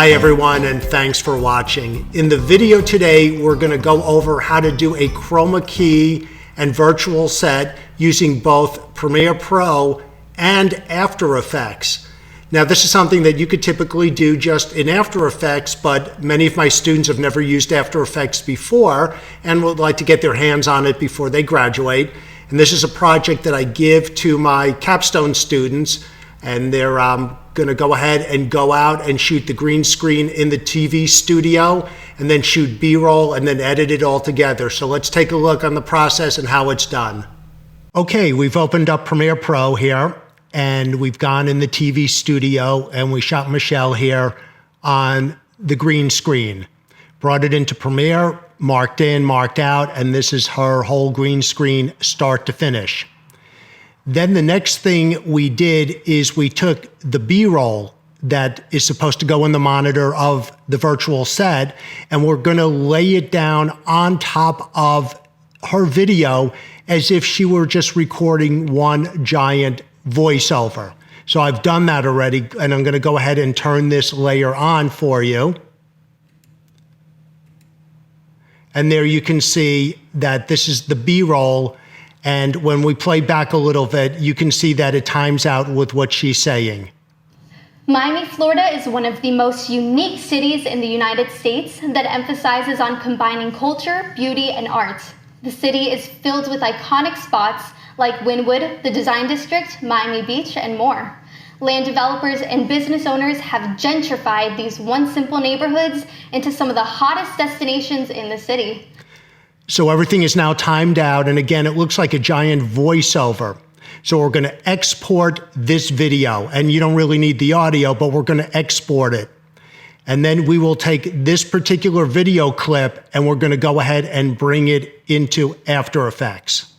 Hi everyone, and thanks for watching. In the video today, we're going to go over how to do a Chroma Key and virtual set using both Premiere Pro and After Effects. Now, this is something that you could typically do just in After Effects, but many of my students have never used After Effects before and would like to get their hands on it before they graduate. And this is a project that I give to my capstone students, and they're going to go ahead and go out and shoot the green screen in the TV studio and then shoot B-roll and then edit it all together. So let's take a look on the process and how it's done. Okay, we've opened up Premiere Pro here and we've gone in the TV studio and we shot Michelle here on the green screen. Brought it into Premiere, marked in, marked out, and this is her whole green screen start to finish. Then the next thing we did is we took the B-roll that is supposed to go in the monitor of the virtual set, and we're going to lay it down on top of her video as if she were just recording one giant voiceover. So I've done that already, and I'm going to go ahead and turn this layer on for you. And there you can see that this is the B-roll. And when we play back a little bit, you can see that it times out with what she's saying. Miami, Florida is one of the most unique cities in the United States that emphasizes on combining culture, beauty, and art. The city is filled with iconic spots like Wynwood, the Design District, Miami Beach, and more. Land developers and business owners have gentrified these once simple neighborhoods into some of the hottest destinations in the city. So everything is now timed out, and again, it looks like a giant voiceover. So we're going to export this video, and you don't really need the audio, but we're going to export it. And then we will take this particular video clip, and we're going to go ahead and bring it into After Effects.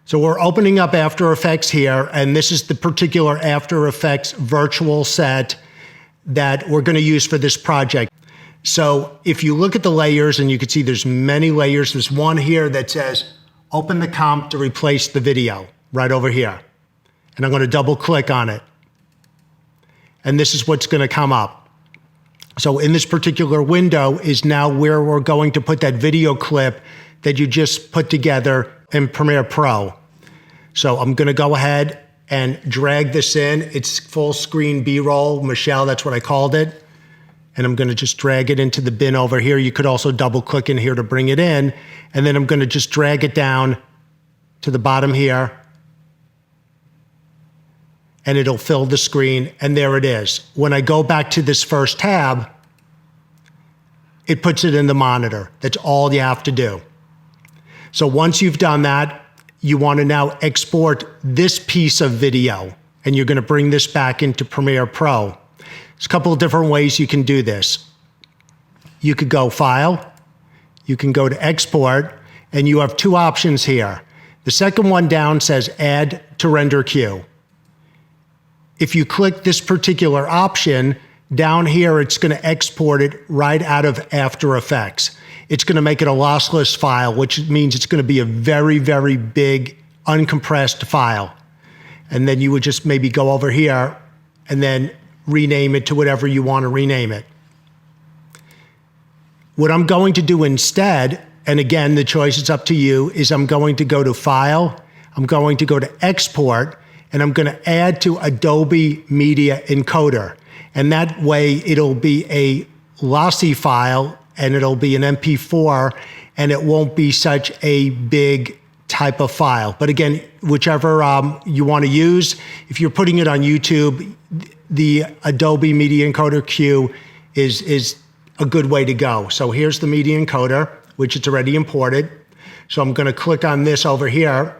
So we're opening up After Effects here, and this is the particular After Effects virtual set that we're going to use for this project. So if you look at the layers, and you can see there's many layers, there's one here that says, open the comp to replace the video, right over here. And I'm going to double click on it. And this is what's going to come up. So in this particular window is now where we're going to put that video clip that you just put together in Premiere Pro. So I'm going to go ahead and drag this in. It's full screen B-roll, Michelle, that's what I called it. And I'm going to just drag it into the bin over here. You could also double click in here to bring it in. And then I'm going to just drag it down to the bottom here. And it'll fill the screen. And there it is. When I go back to this first tab, it puts it in the monitor. That's all you have to do. So once you've done that, you want to now export this piece of video. And you're going to bring this back into Premiere Pro. There's a couple of different ways you can do this. You could go File, you can go to Export, and you have two options here. The second one down says Add to Render Queue. If you click this particular option, down here it's going to export it right out of After Effects. It's going to make it a lossless file, which means it's going to be a very, very big uncompressed file. And then you would just maybe go over here and then rename it to whatever you want to rename it. What I'm going to do instead, and again, the choice is up to you, is I'm going to go to File, I'm going to go to Export, and I'm going to add to Adobe Media Encoder. And that way it'll be a lossy file, and it'll be an MP4, and it won't be such a big type of file. But again, whichever you want to use, if you're putting it on YouTube, the Adobe Media Encoder queue is a good way to go. So here's the Media Encoder, which it's already imported. So I'm going to click on this over here,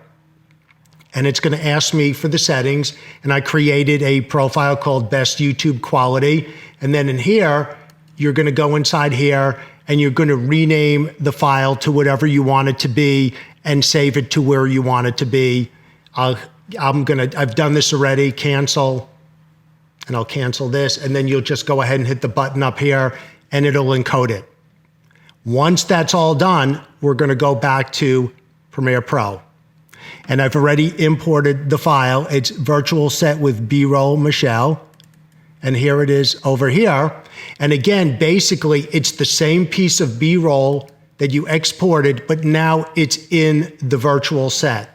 and it's going to ask me for the settings. And I created a profile called Best YouTube Quality. And then in here, you're going to go inside here, and you're going to rename the file to whatever you want it to be and save it to where you want it to be. I've done this already, cancel. And I'll cancel this, and then you'll just go ahead and hit the button up here, and it'll encode it. Once that's all done, we're going to go back to Premiere Pro. And I've already imported the file. It's virtual set with B-roll Michelle. And here it is over here. And again, basically, it's the same piece of B-roll that you exported, but now it's in the virtual set.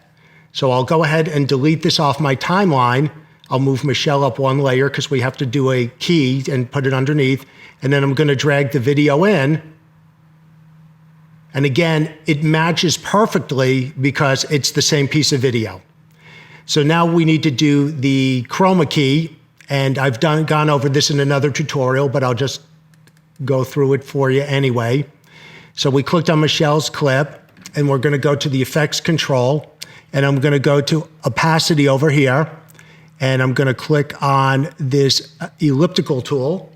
So I'll go ahead and delete this off my timeline. I'll move Michelle up one layer because we have to do a key and put it underneath. And then I'm going to drag the video in. And again, it matches perfectly because it's the same piece of video. So now we need to do the Chroma Key. And I've gone over this in another tutorial, but I'll just go through it for you anyway. So we clicked on Michelle's clip, and we're going to go to the effects control, and I'm going to go to opacity over here, and I'm going to click on this elliptical tool,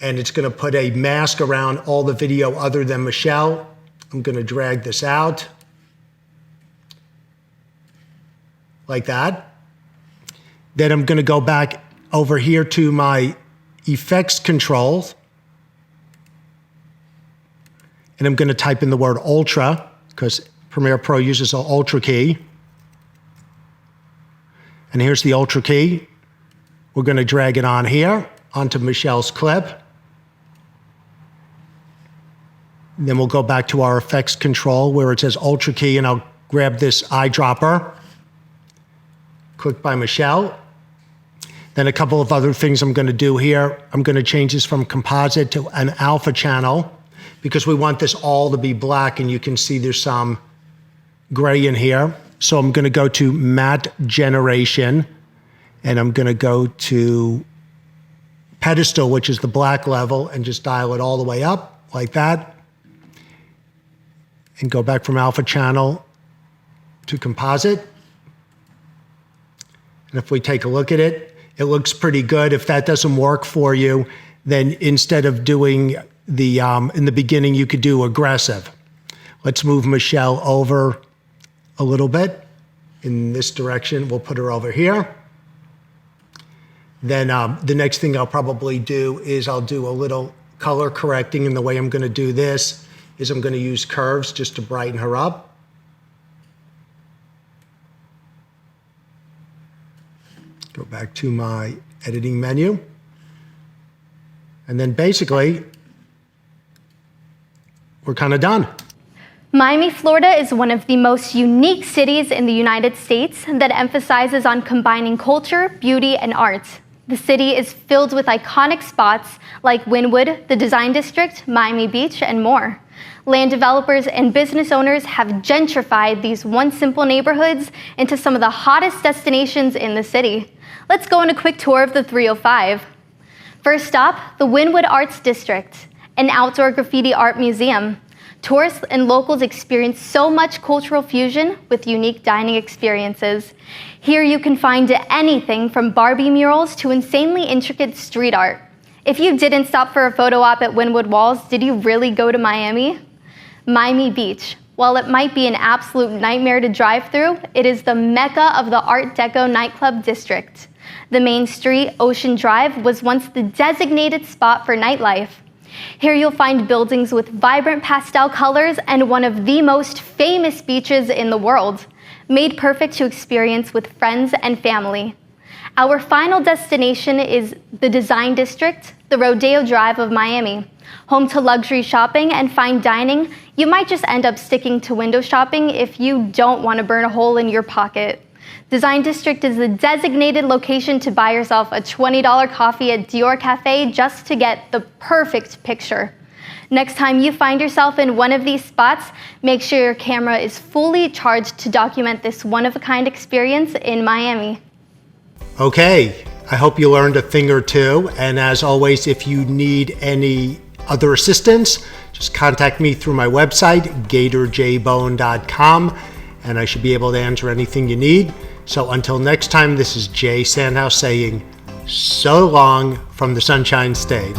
and it's going to put a mask around all the video other than Michelle. I'm going to drag this out like that. Then I'm going to go back over here to my effects controls. And I'm going to type in the word Ultra because Premiere Pro uses an Ultra key. And here's the Ultra key. We're going to drag it on here onto Michelle's clip. And then we'll go back to our effects control where it says Ultra key, and I'll grab this eyedropper. Click by Michelle. Then a couple of other things I'm going to do here. I'm going to change this from composite to an alpha channel because we want this all to be black, and you can see there's some gray in here. So I'm going to go to matte generation, and I'm going to go to pedestal, which is the black level, and just dial it all the way up like that. And go back from alpha channel to composite. And if we take a look at it, it looks pretty good. If that doesn't work for you, then instead of doing the, in the beginning, you could do aggressive. Let's move Michelle over a little bit in this direction. We'll put her over here. Then the next thing I'll probably do is I'll do a little color correcting, and the way I'm going to do this is I'm going to use curves just to brighten her up. Go back to my editing menu. And then basically, we're kind of done. Miami, Florida is one of the most unique cities in the United States that emphasizes on combining culture, beauty, and art. The city is filled with iconic spots like Wynwood, the Design District, Miami Beach, and more. Land developers and business owners have gentrified these once simple neighborhoods into some of the hottest destinations in the city. Let's go on a quick tour of the 305. First stop, the Wynwood Arts District, an outdoor graffiti art museum. Tourists and locals experience so much cultural fusion with unique dining experiences. Here you can find anything from Barbie murals to insanely intricate street art. If you didn't stop for a photo op at Wynwood Walls, did you really go to Miami? Miami Beach. While it might be an absolute nightmare to drive through, it is the mecca of the Art Deco nightclub district. The main street, Ocean Drive, was once the designated spot for nightlife. Here you'll find buildings with vibrant pastel colors and one of the most famous beaches in the world, made perfect to experience with friends and family. Our final destination is the Design District, the Rodeo Drive of Miami. Home to luxury shopping and fine dining, you might just end up sticking to window shopping if you don't want to burn a hole in your pocket. Design District is the designated location to buy yourself a $20 coffee at Dior Cafe just to get the perfect picture. Next time you find yourself in one of these spots, make sure your camera is fully charged to document this one-of-a-kind experience in Miami. Okay, I hope you learned a thing or two. And as always, if you need any other assistance, just contact me through my website, GatorJbone.com, and I should be able to answer anything you need. So until next time, this is Jay Sandhouse saying so long from the Sunshine State.